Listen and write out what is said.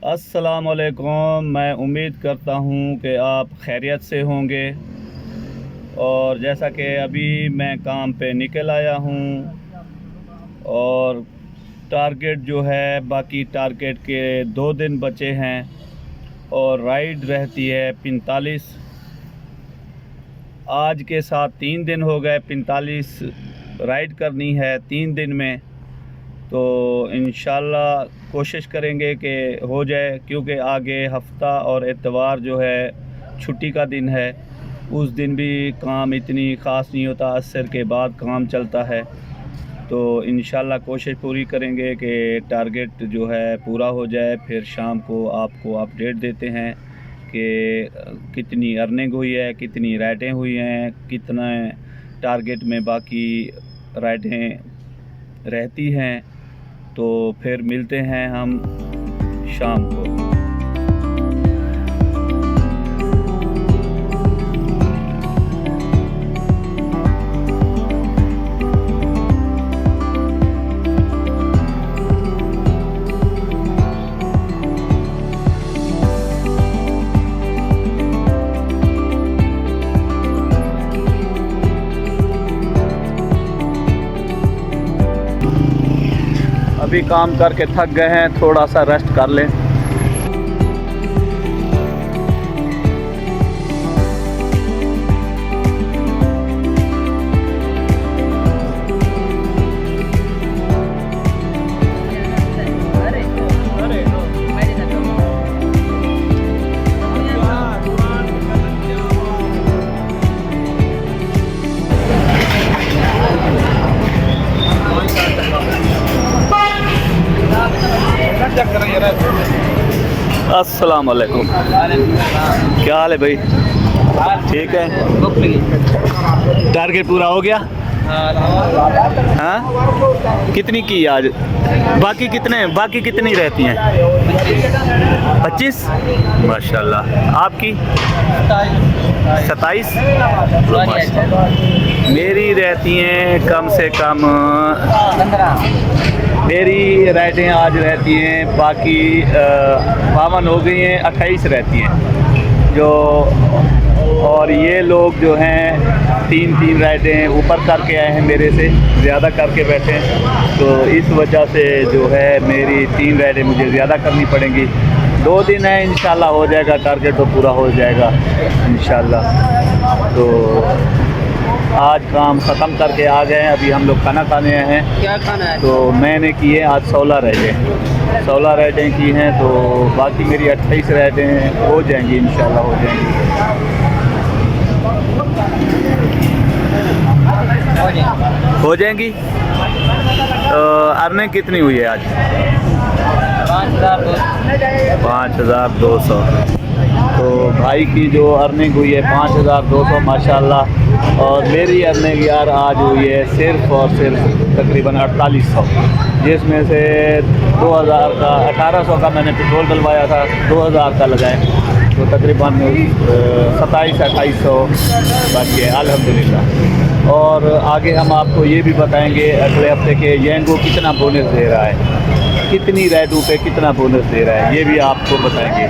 अस्सलामुअलैकुम। मैं उम्मीद करता हूँ कि आप खैरियत से होंगे। और जैसा कि अभी मैं काम पे निकल आया हूँ और टारगेट जो है, बाकी टारगेट के 2 दिन बचे हैं और राइड रहती है 45। आज के साथ 3 दिन हो गए, 45 राइड करनी है 3 दिन में। तो इंशाल्लाह कोशिश करेंगे कि हो जाए, क्योंकि आगे हफ्ता और इतवार जो है छुट्टी का दिन है। उस दिन भी काम इतनी ख़ास नहीं होता, असर के बाद काम चलता है। तो इंशाल्लाह कोशिश पूरी करेंगे कि टारगेट जो है पूरा हो जाए। फिर शाम को आपको अपडेट देते हैं कि कितनी अर्निंग हुई है, कितनी राइडें हुई हैं, कितना टारगेट में बाकी राइडें रहती हैं। तो फिर मिलते हैं हम शाम को। अभी काम करके थक गए हैं, थोड़ा सा रेस्ट कर लें। अस्सलाम वालेकुम। क्या हाल है भाई? ठीक है। टारगेट पूरा हो गया? हाँ। कितनी की आज? बाकी कितनी रहती हैं? 25। माशाल्लाह। आपकी 27। मेरी रहती हैं कम से कम, मेरी राइडें आज रहती हैं, बाकी 52 हो गई हैं, 28 रहती हैं जो। और ये लोग जो हैं 3 राइडें ऊपर करके आए हैं, मेरे से ज़्यादा करके बैठे हैं। तो इस वजह से जो है मेरी 3 राइडें मुझे ज़्यादा करनी पड़ेंगी। 2 दिन है, इंशाल्लाह हो जाएगा, टारगेट तो पूरा हो जाएगा इंशाल्लाह। तो आज काम ख़त्म करके आ गए हैं। अभी हम लोग खाना खाने आए हैं। क्या खाना है? तो मैंने किए आज 16 राइडें की हैं। तो बाकी मेरी 28 राइडें हो जाएंगी, इंशाल्लाह हो जाएंगी। हो जाएंगी। अर्निंग कितनी हुई है आज? 5200। तो भाई की जो अर्निंग हुई है 5200 माशाल्लाह। और मेरी अर्निंग यार आज हुई है सिर्फ़ और सिर्फ तकरीबन 4800, जिसमें से 2000 का 1800 का मैंने पेट्रोल डलवाया था, 2000 का लगाए, तो तकरीबन 2700-2800 बच गए अल्हम्दुलिल्लाह। और आगे हम आपको ये भी बताएंगे अगले हफ्ते के येंगो कितना बोनस दे रहा है, कितनी राइडों पे कितना बोनस दे रहा है, ये भी आपको बताएंगे।